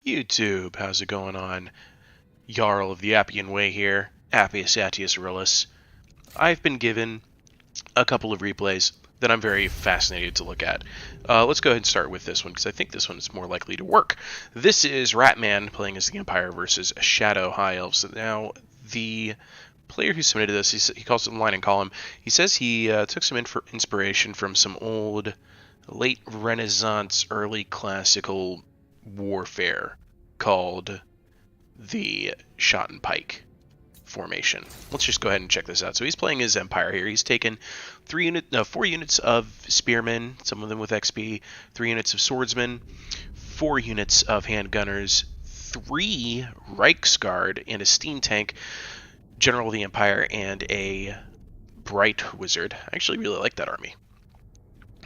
YouTube, how's it going on? Jarl of the Appian Way here, Appius Attius Aurelius. I've been given a couple of replays that I'm very fascinated to look at. Let's go ahead and start with this one, because I think this one is more likely to work. This is Ratman playing as the Empire versus Shadow High Elves. Now, the player who submitted this, he calls it line and column. He says he took some inspiration from some old, late Renaissance, early classical warfare called the shot and pike formation. Let's just go ahead and check this out. So he's playing his Empire here. He's taken 4 units of spearmen, some of them with XP, 3 units of swordsmen, 4 units of handgunners, 3 Reichsguard, and a steam tank, General of the Empire, and a Bright Wizard. I actually really like that army.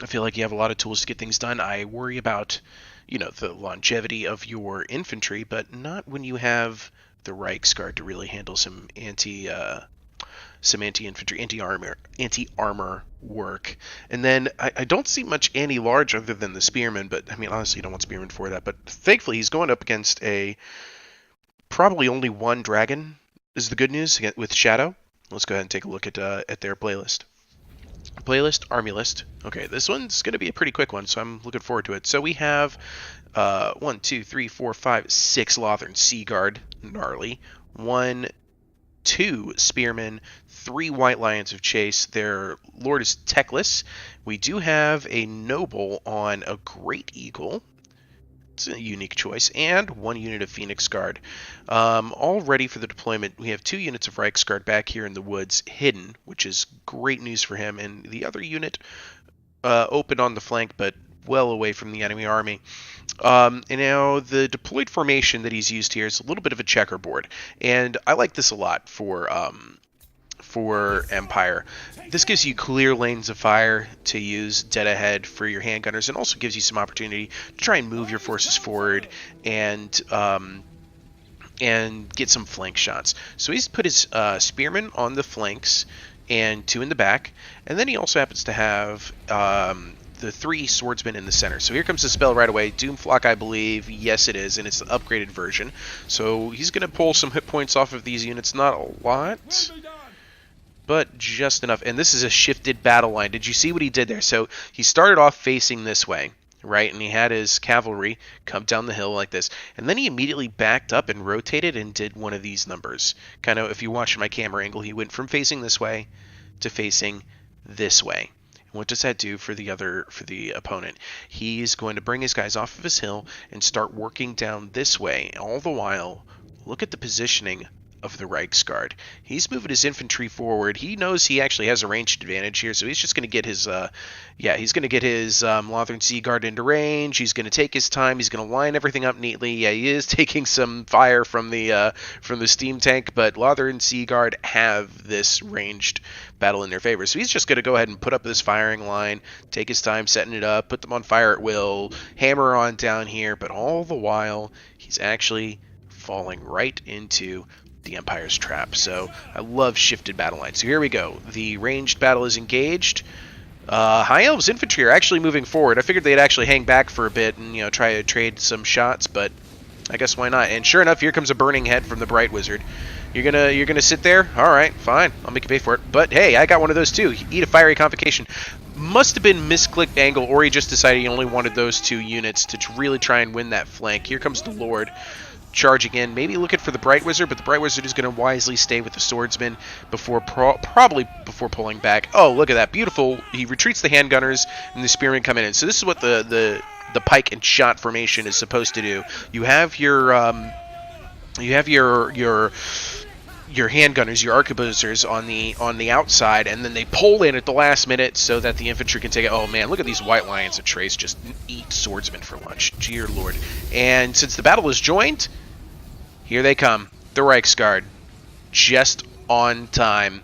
I feel like you have a lot of tools to get things done. I worry about, the longevity of your infantry, but not when you have the Reichsguard to really handle some anti-infantry, anti-armor work. And then I don't see much anti-large other than the spearmen, but I mean, honestly, you don't want spearmen for that. But thankfully, he's going up against probably only one dragon is the good news with Shadow. Let's go ahead and take a look at their playlist. Playlist, army list. Okay, this one's going to be a pretty quick one, so I'm looking forward to it. So we have 1, 2, 3, 4, 5, 6 Lothern Sea Guard, gnarly. 1, 2 Spearmen, 3 White Lions of Chase. Their Lord is Techless. We do have a Noble on a Great Eagle. It's a unique choice. And 1 unit of Phoenix Guard. All ready for the deployment. We have 2 units of Reichsguard back here in the woods, hidden, which is great news for him. And the other unit open on the flank, but well away from the enemy army. And now the deployed formation that he's used here is a little bit of a checkerboard. And I like this a lot for Empire. This gives you clear lanes of fire to use dead ahead for your handgunners, and also gives you some opportunity to try and move your forces forward and get some flank shots. So he's put his spearmen on the flanks and 2 in the back, and then he also happens to have the 3 swordsmen in the center. So here comes the spell right away. Doomflock, I believe. Yes, it is, and it's the upgraded version. So he's going to pull some hit points off of these units. Not a lot, but just enough. And this is a shifted battle line. Did you see what he did there? So he started off facing this way, right? And he had his cavalry come down the hill like this. And then he immediately backed up and rotated and did one of these numbers. Kind of, if you watch my camera angle, he went from facing this way to facing this way. And what does that do for the opponent? He's going to bring his guys off of his hill and start working down this way. All the while, look at the positioning of the Reichsguard. He's moving his infantry forward. He knows he actually has a ranged advantage here, so he's just going to get his Lothern Sea Guard into range. He's going to take his time. He's going to line everything up neatly. Yeah, he is taking some fire from the steam tank, but Lothern Sea Guard have this ranged battle in their favor. So he's just going to go ahead and put up this firing line, take his time setting it up, put them on fire at will, hammer on down here, but all the while he's actually falling right into the Empire's trap. So I love shifted battle lines. So here we go. The ranged battle is engaged. High Elves infantry are actually moving forward. I figured they'd actually hang back for a bit and try to trade some shots, but I guess why not? And sure enough, here comes a burning head from the Bright Wizard. You're gonna sit there? All right, fine. I'll make you pay for it. But hey, I got one of those too. Eat a fiery convocation. Must have been misclicked angle, or he just decided he only wanted those 2 units to really try and win that flank. Here comes the Lord charging in, maybe looking for the Bright Wizard, but the Bright Wizard is going to wisely stay with the swordsman probably before pulling back. Oh, look at that, beautiful! He retreats the handgunners, and the spearmen come in. So this is what the pike and shot formation is supposed to do. You have your handgunners, your arquebusiers on the outside, and then they pull in at the last minute so that the infantry can take it. Oh man, look at these White Lions of Trace just eat swordsmen for lunch. Dear Lord. And since the battle is joined, here they come. The Reichsguard. Just on time.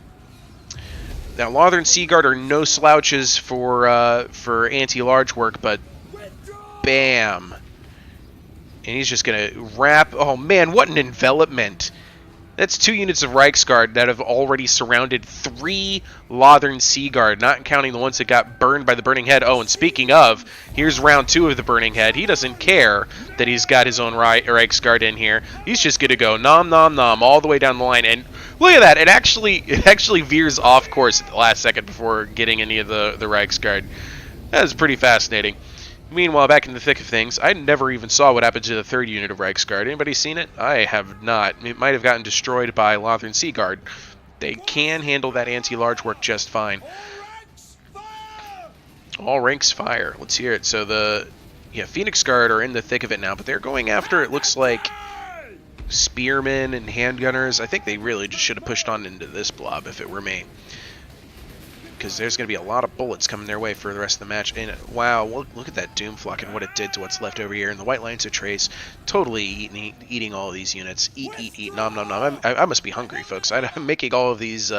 Now, Lothern Sea Guard are no slouches for anti-large work, but bam. And he's just going to wrap. Oh man, what an envelopment. That's 2 units of Reichsguard that have already surrounded 3 Lothern Sea Guard, not counting the ones that got burned by the Burning Head. Oh, and speaking of, here's round 2 of the Burning Head. He doesn't care that he's got his own Reichsguard in here. He's just going to go nom nom nom all the way down the line. And look at that. It actually veers off course at the last second before getting any of the Reichsguard. That is pretty fascinating. Meanwhile, back in the thick of things, I never even saw what happened to the 3rd unit of Reichsguard. Anybody seen it? I have not. It might have gotten destroyed by Lothern Sea Guard. They can handle that anti-large work just fine. All ranks fire. Let's hear it. So the Phoenix Guard are in the thick of it now, but they're going after, it looks like, spearmen and handgunners. I think they really just should have pushed on into this blob if it were me, because there's going to be a lot of bullets coming their way for the rest of the match. And wow, look at that Doomflock and what it did to what's left over here. And the White Lancer Trace totally eating all of these units. Eat, nom, nom, nom. I must be hungry, folks. I'm making all of these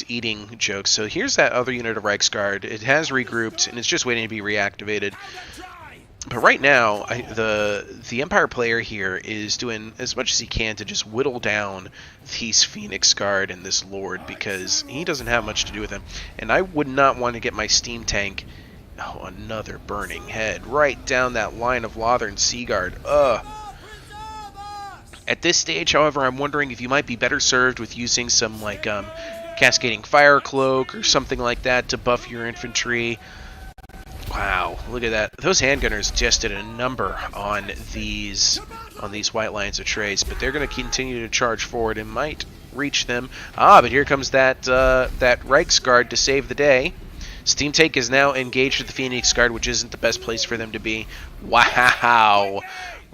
eating jokes. So here's that other unit of Reichsguard. It has regrouped, and it's just waiting to be reactivated. But right now, the Empire player here is doing as much as he can to just whittle down these Phoenix Guard and this Lord, because he doesn't have much to do with him. And I would not want to get my steam tank, another Burning Head, right down that line of Lothern Sea Guard. Ugh. At this stage, however, I'm wondering if you might be better served with using some, like, Cascading Fire Cloak or something like that to buff your infantry. Wow, look at that. Those handgunners just did a number on these White Lions of Trace, but they're going to continue to charge forward and might reach them. But here comes that Reichsguard to save the day. Steam Tank is now engaged with the Phoenix Guard, which isn't the best place for them to be. Wow,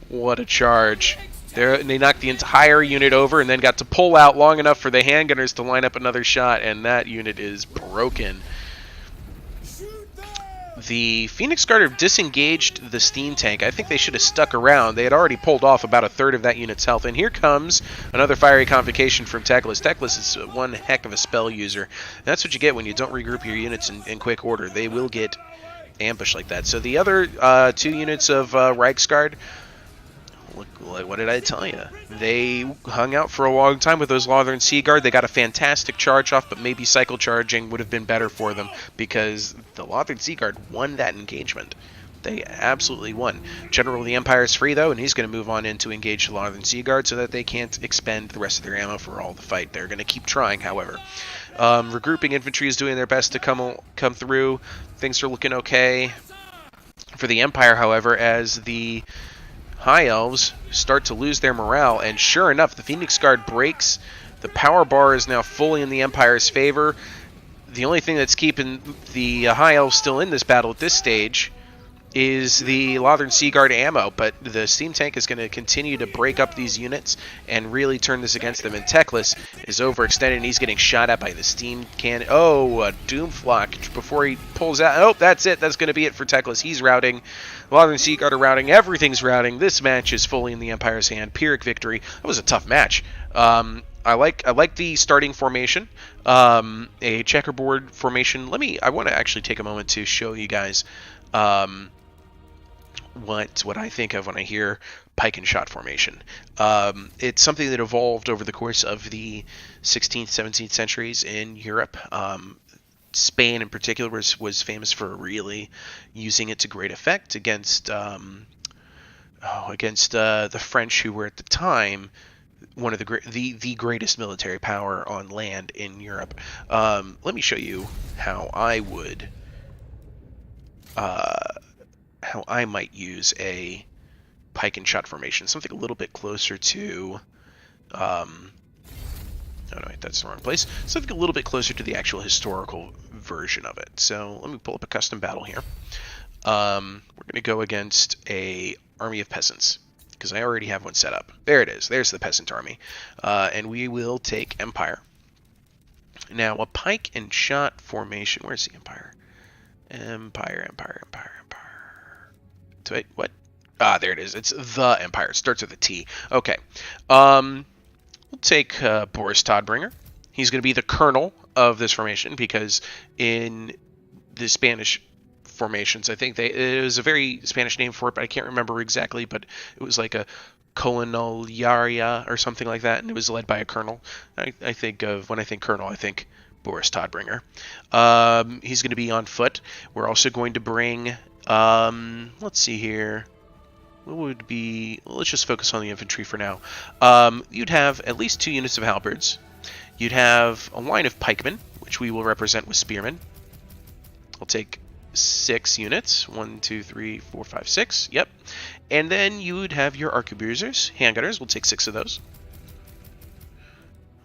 what a charge. They knocked the entire unit over and then got to pull out long enough for the handgunners to line up another shot, and that unit is broken. The Phoenix Guard have disengaged the steam tank. I think they should have stuck around. They had already pulled off about a third of that unit's health. And here comes another fiery convocation from Teclis. Teclis is one heck of a spell user. And that's what you get when you don't regroup your units in quick order. They will get ambushed like that. So the other 2 units of Reichsguard, what did I tell you? They hung out for a long time with those Lothern Sea Guard. They got a fantastic charge off, but maybe cycle charging would have been better for them, because the Lothern Sea Guard won that engagement. They absolutely won. General of the Empire is free, though, and he's going to move on in to engage the Lothern Sea Guard so that they can't expend the rest of their ammo for all the fight. They're going to keep trying, however. Regrouping infantry is doing their best to come through. Things are looking okay for the Empire, however, as the High Elves start to lose their morale, and sure enough, the Phoenix Guard breaks. The power bar is now fully in the Empire's favor. The only thing that's keeping the High Elves still in this battle at this stage is the Lothern Sea Guard ammo, but the steam tank is going to continue to break up these units and really turn this against them. And Teclis is overextended, and he's getting shot at by the steam cannon. Oh, a Doomflock before he pulls out. Oh, that's it. That's going to be it for Teclis. He's routing. Lothern Sea Guard are routing. Everything's routing. This match is fully in the Empire's hand. Pyrrhic victory. That was a tough match. I like the starting formation, a checkerboard formation. I want to actually take a moment to show you guys what I think of when I hear pike and shot formation. It's something that evolved over the course of the 16th, 17th centuries in Europe. Spain in particular was famous for really using it to great effect against the French, who were at the time one of the greatest military power on land in Europe. Let me show you how I would how I might use a pike and shot formation, something a little bit closer to oh no, wait, that's the wrong place. Something a little bit closer to the actual historical version of it. So let me pull up a custom battle here. We're going to go against a army of peasants, because I already have one set up. There it is. There's the peasant army. And we will take Empire. Now, a pike and shot formation. Where's the Empire? Empire. Wait, what? Ah, there it is. It's the Empire. It starts with a T. Okay. We'll take Boris Todbringer. He's going to be the colonel of this formation, because in the Spanish formations. I think it was a very Spanish name for it, but I can't remember exactly. But it was like a colonelaria or something like that, and it was led by a colonel. I think when I think colonel, I think Boris Todbringer. He's going to be on foot. We're also going to bring, let's see here. What would be, let's just focus on the infantry for now. You'd have at least 2 units of halberds. You'd have a line of pikemen, which we will represent with spearmen. I'll take 6 units. 1, 2, 3, 4, 5, 6. Yep. And then you would have your arquebusiers, handgunners. We'll take 6 of those.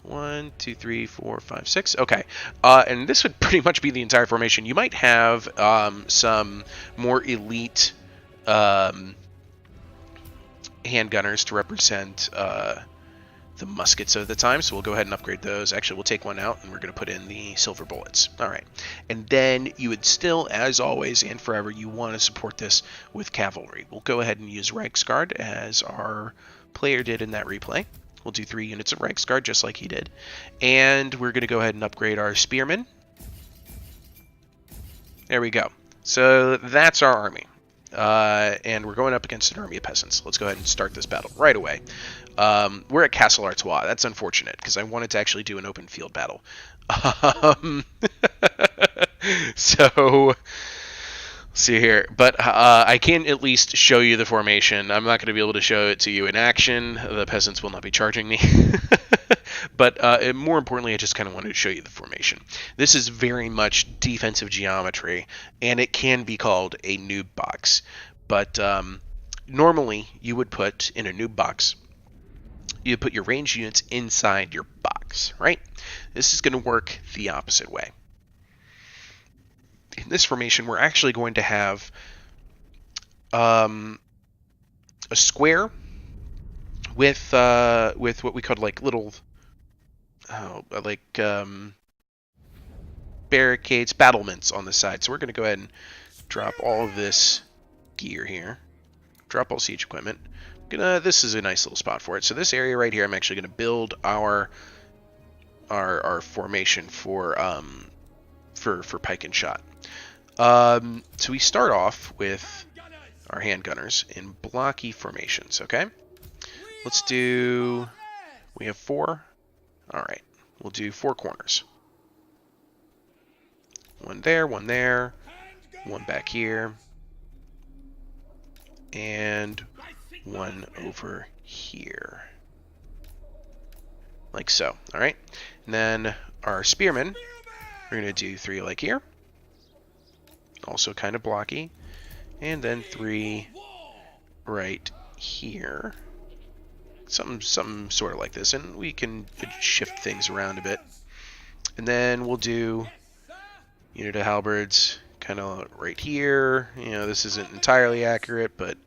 1, 2, 3, 4, 5, 6. Okay. And this would pretty much be the entire formation. You might have some more elite handgunners to represent the muskets of the time, so we'll go ahead and upgrade those. Actually, we'll take one out, and we're going to put in the silver bullets. All right. And then you would still, as always and forever, you want to support this with cavalry. We'll go ahead and use Reiksguard, as our player did in that replay. We'll do 3 units of Reiksguard, just like he did. And we're going to go ahead and upgrade our spearmen. There we go. So that's our army. And we're going up against an army of peasants. Let's go ahead and start this battle right away. We're at Castle Artois. That's unfortunate, because I wanted to actually do an open field battle. So, let's see here. But I can at least show you the formation. I'm not going to be able to show it to you in action. The peasants will not be charging me. But more importantly, I just kind of wanted to show you the formation. This is very much defensive geometry, and it can be called a noob box. But normally, you would put in a noob box, you put your ranged units inside your box, right? This is going to work the opposite way. In this formation, we're actually going to have a square with what we call like little barricades, battlements on the side. So we're going to go ahead and drop all of this gear here. Drop all siege equipment. This is a nice little spot for it. So this area right here, I'm actually going to build our formation for pike and shot. So we start off with our handgunners in blocky formations. Okay, let's do. We have 4. All right, we'll do 4 corners. 1 there, 1 there, 1 back here, and 1 over here, like so. All right, and then our spearmen, we're going to do 3 like here, also kind of blocky, and then 3 right here. Something sort of like this, and we can shift things around a bit. And then we'll do unit of halberds kind of right here. You know, this isn't entirely accurate, but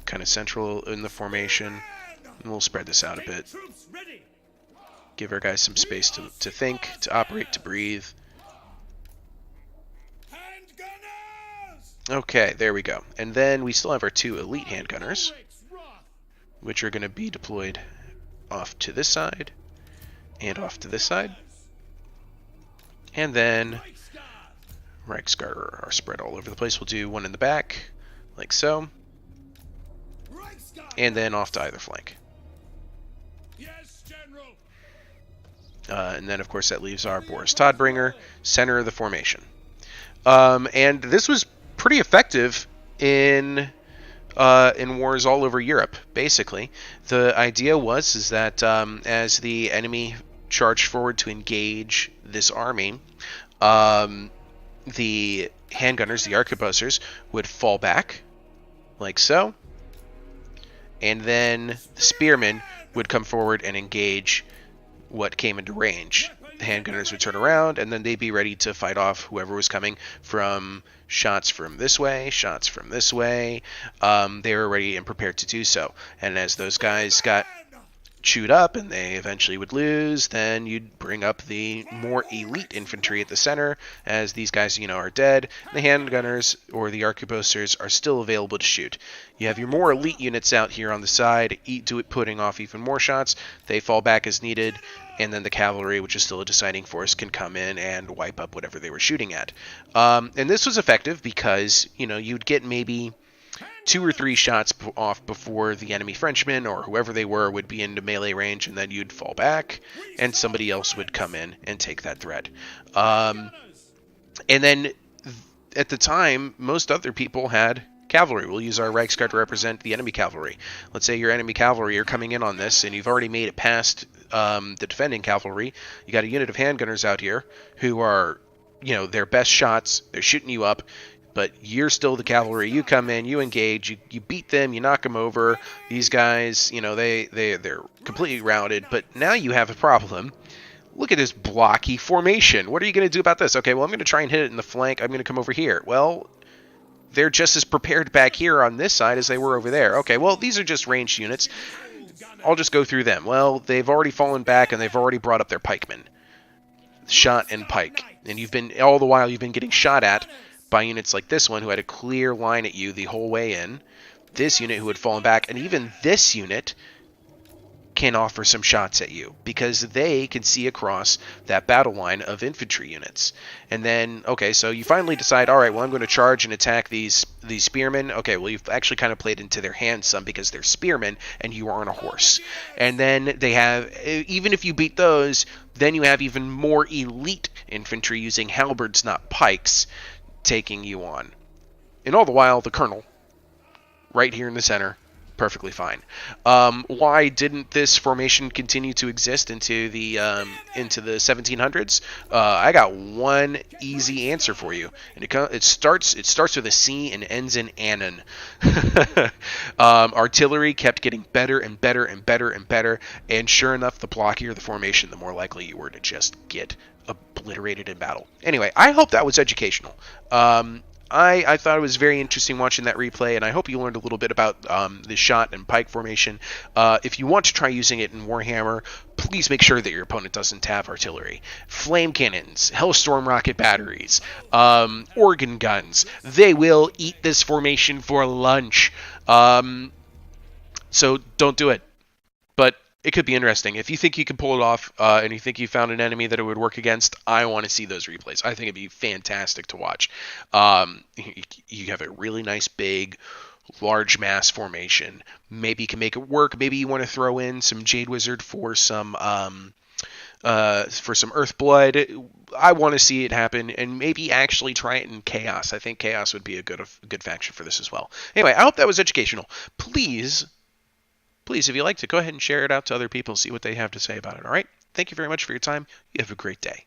kind of central in the formation. And we'll spread this out a bit. Give our guys some space to think, to operate, to breathe. Okay, there we go. And then we still have our 2 elite handgunners, which are going to be deployed off to this side and off to this side. And then Reiksguard are spread all over the place. We'll do 1 in the back, like so. And then off to either flank. And then, of course, that leaves our Boris Todbringer, center of the formation. And this was pretty effective in wars all over Europe, basically. The idea was that as the enemy charged forward to engage this army, the handgunners, the arquebusiers, would fall back, like so, and then the spearmen would come forward and engage what came into range. The handgunners would turn around, and then they'd be ready to fight off whoever was coming from shots from this way, shots from this way. They were ready and prepared to do so. And as those guys got chewed up and they eventually would lose, then you'd bring up the more elite infantry at the center, as these guys, are dead. The handgunners or the arquebusers are still available to shoot. You have your more elite units out here on the side, putting off even more shots. They fall back as needed, and then the cavalry, which is still a deciding force, can come in and wipe up whatever they were shooting at. And this was effective because, you'd get maybe 2 or 3 shots off before the enemy Frenchmen or whoever they were would be into melee range, and then you'd fall back, and somebody else would come in and take that threat. And then at the time, most other people had cavalry. We'll use our Reichsguard to represent the enemy cavalry. Let's say your enemy cavalry are coming in on this, and you've already made it past the defending cavalry. You got a unit of handgunners out here who are, their best shots. They're shooting you up. But you're still the cavalry. You come in, you engage, you beat them, you knock them over. These guys, they're completely routed. But now you have a problem. Look at this blocky formation. What are you going to do about this? Okay, well, I'm going to try and hit it in the flank. I'm going to come over here. Well, they're just as prepared back here on this side as they were over there. Okay, well, these are just ranged units. I'll just go through them. Well, they've already fallen back, and they've already brought up their pikemen. Shot and pike. And all the while, you've been getting shot at by units like this one who had a clear line at you the whole way in, this unit who had fallen back, and even this unit can offer some shots at you because they can see across that battle line of infantry units. And then, okay, so you finally decide, all right, well, I'm going to charge and attack these spearmen. Okay, well, you've actually kind of played into their hands some because they're spearmen and you are on a horse. And then they have, even if you beat those, then you have even more elite infantry using halberds, not pikes, taking you on. And all the while, the colonel, right here in the center, perfectly fine. Why didn't this formation continue to exist into the 1700s? I got one easy answer for you, and it starts with a C and ends in Annan. Artillery kept getting better and better and better and better, and sure enough, the blockier the formation, the more likely you were to just get obliterated in battle. Anyway, I hope that was educational. I thought it was very interesting watching that replay, and I hope you learned a little bit about the shot and pike formation. If you want to try using it in Warhammer, please make sure that your opponent doesn't have artillery. Flame cannons, Hellstorm rocket batteries, organ guns. They will eat this formation for lunch. So don't do it. But it could be interesting. If you think you can pull it off and you think you found an enemy that it would work against, I want to see those replays. I think it'd be fantastic to watch. You have a really nice, big, large mass formation. Maybe you can make it work. Maybe you want to throw in some Jade Wizard for some Earthblood. I want to see it happen, and maybe actually try it in Chaos. I think Chaos would be a good faction for this as well. Anyway, I hope that was educational. Please, if you liked it, go ahead and share it out to other people, see what they have to say about it, all right? Thank you very much for your time. You have a great day.